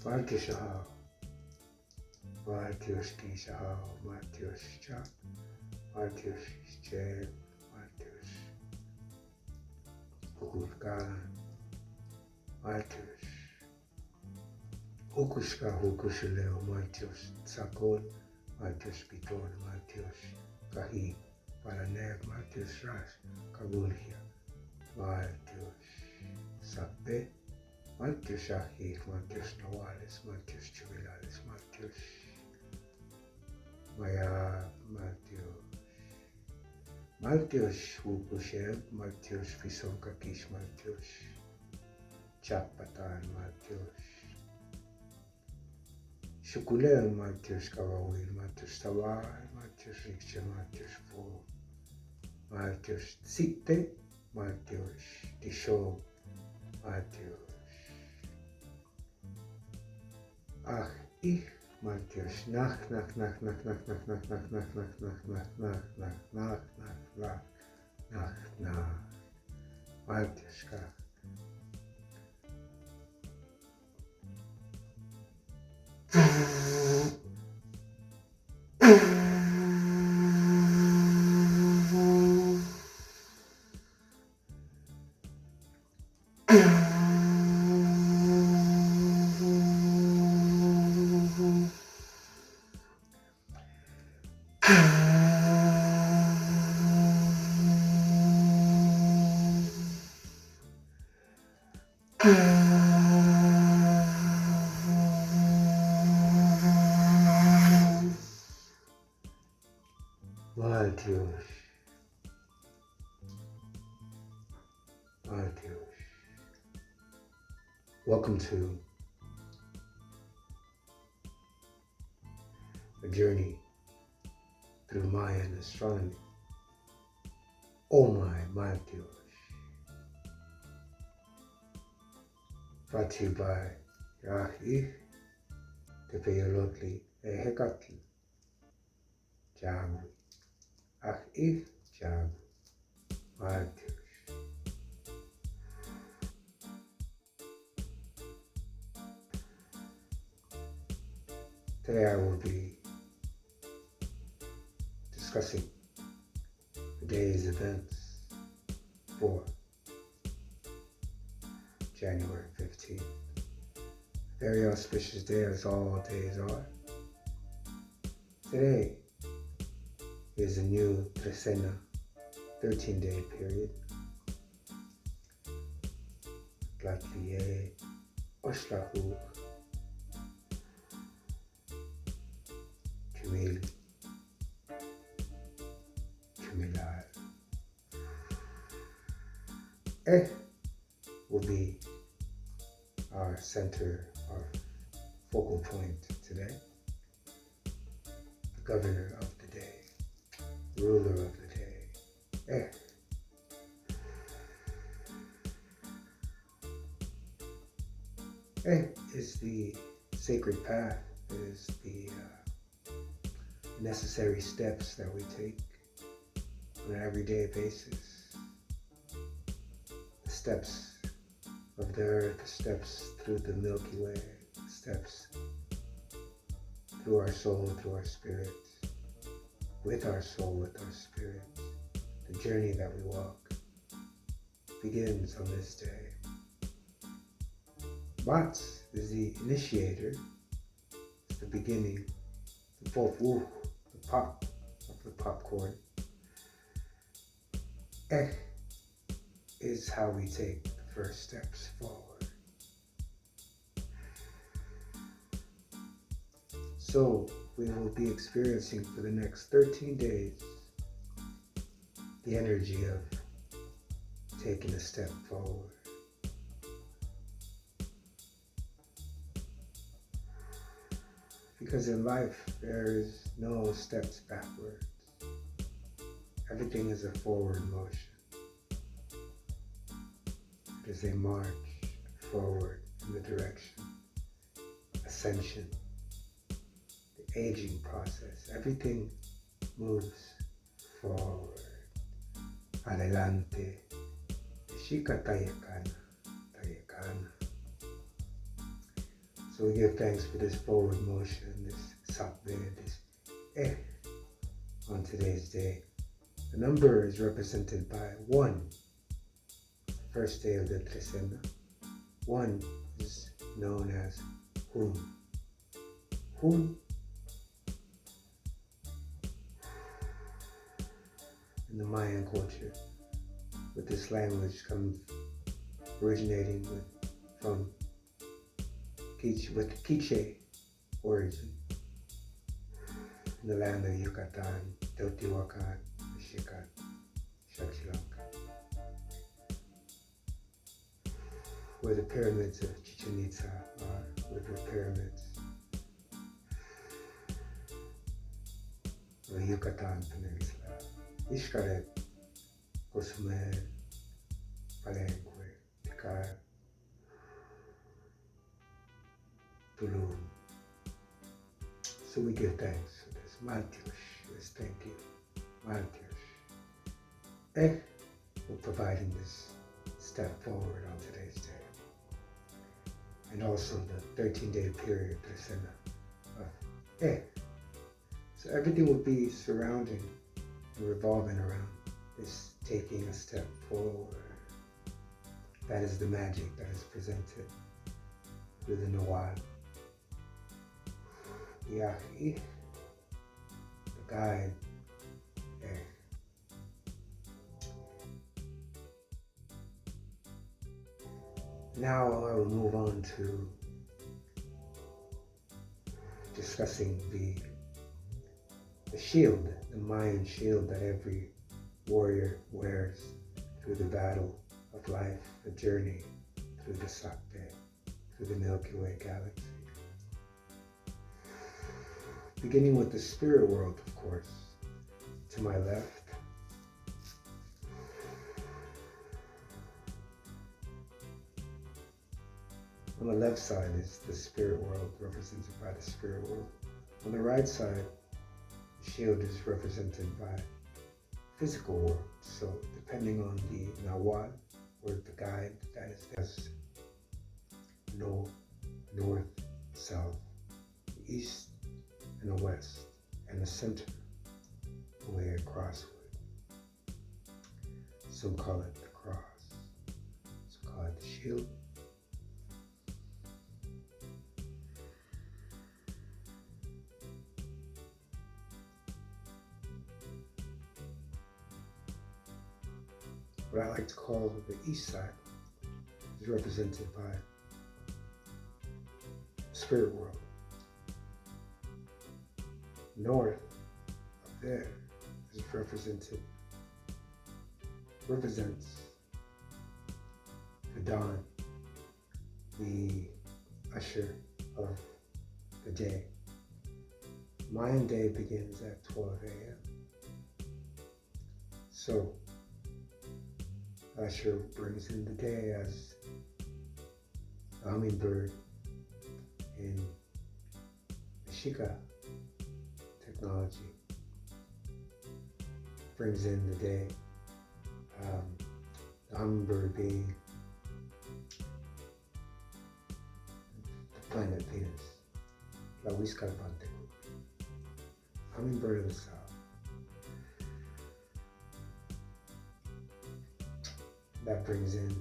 Maltiox Maltiox T.E, Maltiox Maltiox T.E, Maltiox Maltiox ulew, Maltiox Tzolkin, Maltiox piton, Maltiox Aqj'ij Maltiox Cholq'ij, Maltiox Saq'be, Maltiox Aqj'ij, Maltiox Maltiox Maltiox Mayan Maltiox ulew, Maltiox Aqj'ij, Maltiox Chapatan, Maltiox Shukuler, Maltiox Kawawil, Maltiox Tawal, Maltiox Rikche, Maltiox Fo, Maltiox Tzite, Maltiox Tisho, Maltiox Aqj'ij, Maltiox Nach, Maltiox Maltiox. Welcome to a journey through Mayan Astronomy. My Maltiox. Brought to you by Aqj'ij Tepeyolotli E'ehecatl. Aqj'ij Maltiox. Today I will be discussing the day's events for January 15th. Very auspicious day, as all days are. Today is a new Trecena 13-day period. Will be our center, our focal point today. governor of the day, ruler of the day. Is the sacred path, is the necessary steps that we take on an everyday basis. The steps of the earth, the steps through the Milky Way, the steps through our soul, through our spirit, with our soul, with our spirit. The journey that we walk begins on this day. Mat is the initiator, it's the beginning, the pop of the popcorn. Is how we take the first steps forward. So we will be experiencing for the next 13 days the energy of taking a step forward. Because in life, there is no steps backwards. Everything is a forward motion. It is a march forward in the direction, ascension, the aging process. Everything moves forward. Adelante. Shika tayakana, tayakana. So we give thanks for this forward motion, this Saq'be, this on today's day. The number is represented by 1, the first day of the Trecena. 1 is known as Hun. Hun in the Mayan culture, with this language originating from with Aqj'ij origin in the land of Yucatan, Teotihuacan, Mexican, Xachilanca, where the pyramids of Chichen Itza are, river pyramids of the Yucatan Peninsula, Xcaret, Cosmo, Palenque, Tikal, Ulew. So we give thanks for this Maltiox, this thank you, Maltiox, for providing this step forward on today's day. And also the 13-day period, Trecena of So everything will be surrounding and revolving around this taking a step forward. That is the magic that is presented through the Nawal. The Aqj'ij, the guide. Now I will move on to discussing the shield, the Mayan shield that every warrior wears through the battle of life, the journey through the Saq'be, through the Milky Way galaxy. Beginning with the spirit world, of course, to my left. On the left side is the spirit world, represented by the spirit world. On the right side, the shield is represented by physical world. So depending on the Nawal, or the guide, that is north, south, east, and the west, and the center, the way across would. Some call it the cross, some call it the shield. What I like to call the east side is represented by the spirit world. North up there is represents the dawn, the usher of the day. Mayan day begins at 12 a.m. So Asher brings in the day as the hummingbird in Ashika technology brings in the day. The hummingbird being the planet Venus, La Huiscalpante, hummingbird of the south. That brings in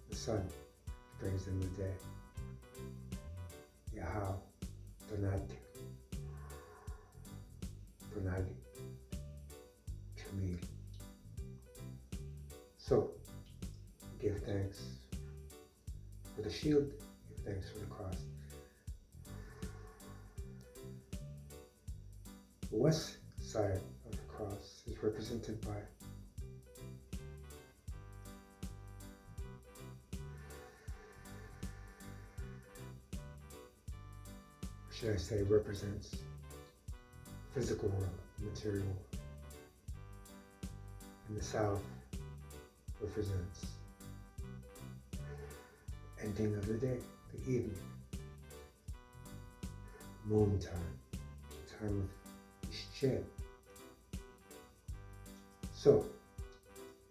the sun, brings in the day. Yahao, Donati, Pranagi, Chamil. So, give thanks for the shield, give thanks for the cross. The west side of the cross is represented by should I say represents physical world, material world. And the south represents ending of the day, the evening, moon time of Ishchet. So,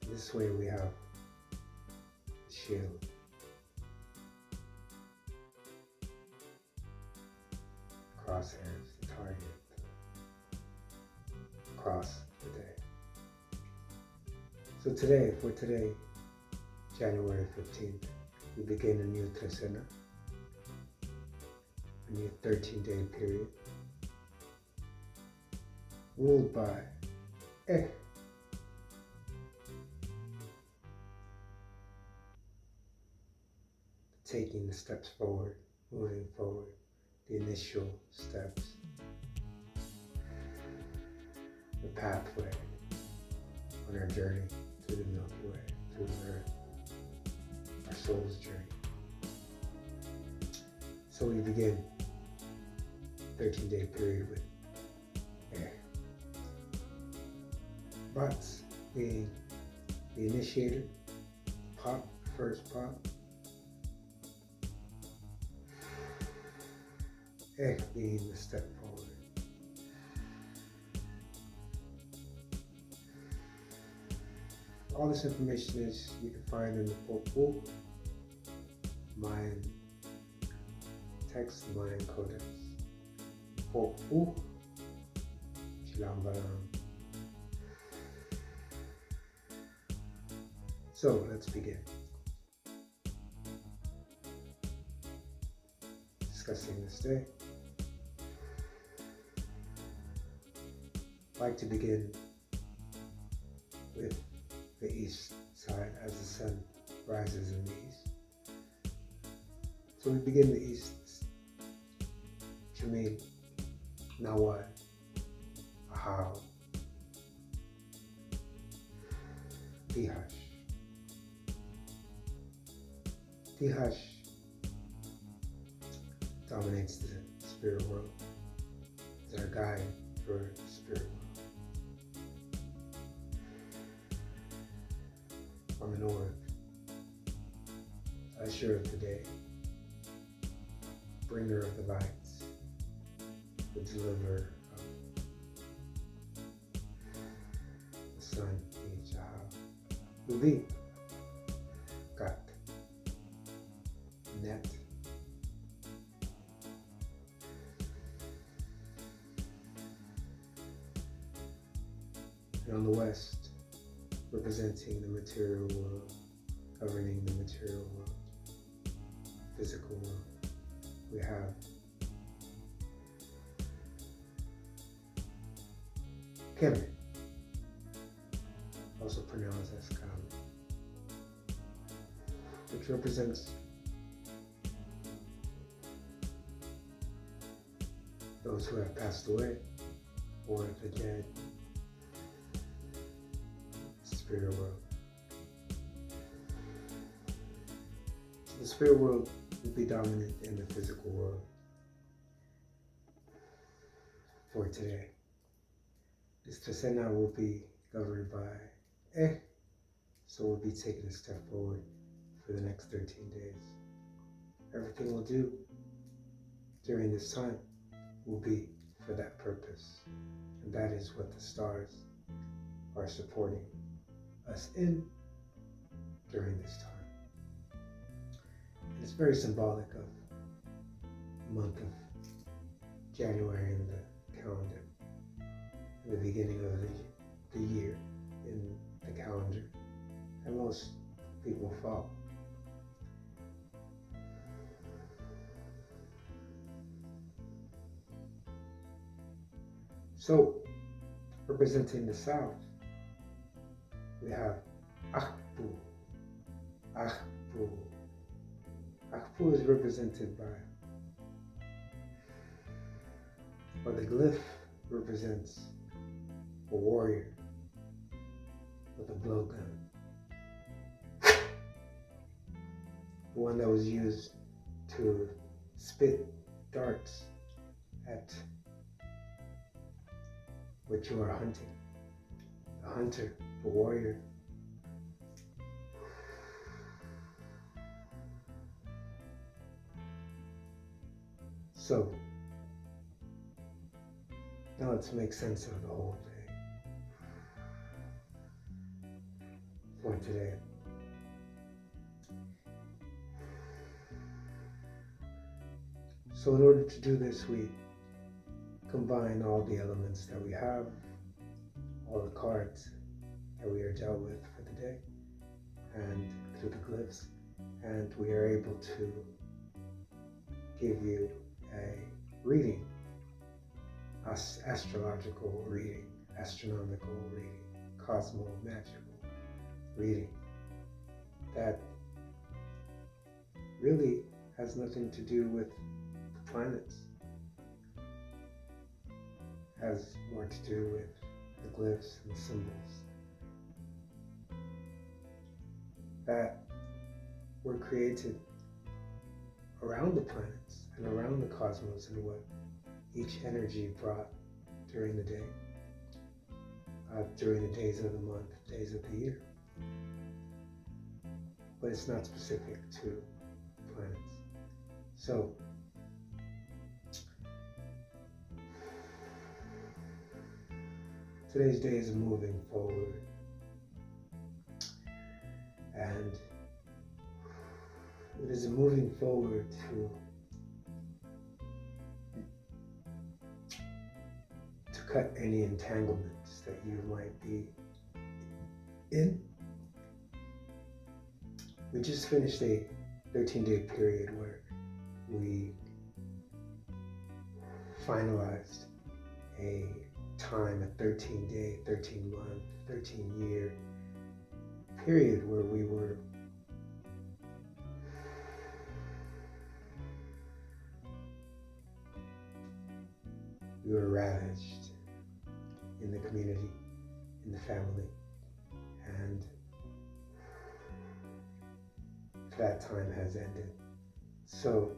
this way we have the shield. Crosshairs, the target, across the day. So for today, January 15th, we begin a new Trecena, a new 13-day period, ruled by taking the steps forward, moving forward, the initial steps, the pathway on our journey through the Milky Way, through our soul's journey. So we begin 13-day period with air. Bots being the initiator, pop, first pop. Being the step forward. All this information you can find in the pt.1 Mayan text, Mayan codex. pt.1 So let's begin. Discussing this day. I'd like to begin with the east side as the sun rises in the east. So we begin the east, Jamil, Nawad, Ahau, Tihash. Tihash dominates the spirit world, is our guide for the spirit world. On the north, usher of the day, bringer of the lights, the deliverer of the sun, ulew, got, net, and on the west, representing the material world, governing the material world, physical world, we have Kemet, also pronounced as Kami, which represents those who have passed away or the dead, spirit world. So the spirit world will be dominant in the physical world. for today. This Trecena will be governed by so we'll be taking a step forward for the next 13 days. Everything we'll do during this time will be for that purpose, and that is what the stars are supporting us in during this time. And it's very symbolic of the month of January in the calendar, and the beginning of the year in the calendar, and most people follow. So, representing the south, we have Aqj'ij. Aqj'ij. Aqj'ij is represented by, or the glyph represents a warrior with a blowgun. The one that was used to spit darts at what you are hunting. The hunter, the warrior. So, now let's make sense of the whole day for today. So in order to do this, we combine all the elements that we have, all the cards that we are dealt with for the day, and through the glyphs, and we are able to give you a reading, astrological reading, astronomical reading, cosmo magical reading, that really has nothing to do with the planets. Has more to do with the glyphs and the symbols that were created around the planets and around the cosmos, and what each energy brought during the day, during the days of the month, days of the year. But it's not specific to planets. So, today's day is moving forward, and it is moving forward to cut any entanglements that you might be in. We just finished a 13-day period where we finalized a time, a 13-day, 13-month, 13-year period where we were ravaged in the community, in the family, and that time has ended. So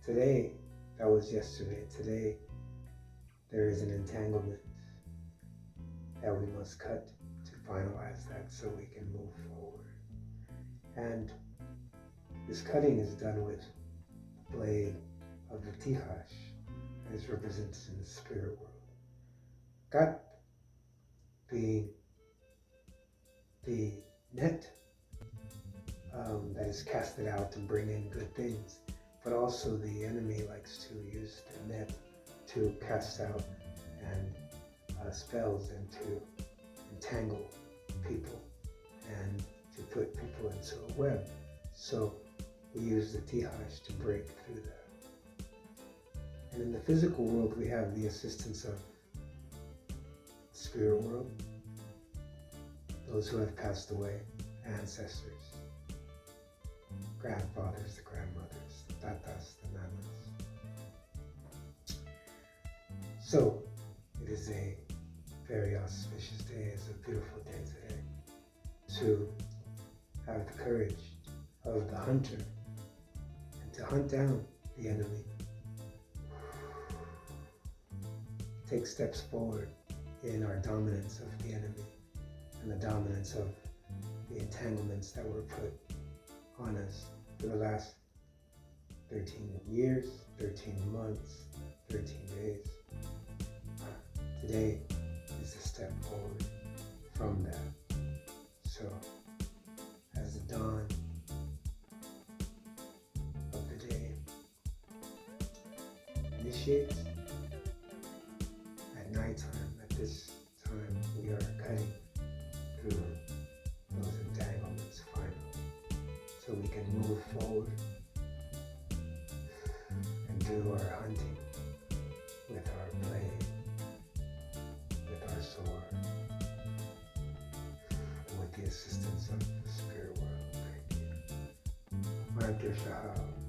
today, that was yesterday, today there is an entanglement that we must cut to finalize that so we can move forward. And this cutting is done with the blade of the Aqj'ij, as represented in the spirit world. Aqj'ij being the net that is casted out to bring in good things, but also the enemy likes to use the net to cast out and spells and to entangle people and to put people into a web. So we use the Aqj'ij to break through that. And in the physical world, we have the assistance of the spirit world, those who have passed away, ancestors, grandfathers, the grandmothers, the tatas, the nanas. So it is a very auspicious day, it's a beautiful day today to have the courage of the hunter and to hunt down the enemy take steps forward in our dominance of the enemy and the dominance of the entanglements that were put on us for the last 13 years, 13 months, 13 days. Today is the step forward from that. So, as the dawn of the day initiates, at nighttime, at this time, we are cutting through those entanglements finally, so we can move forward and do our hunting with our blade, with our sword, and with the assistance of the spirit world. Thank you. My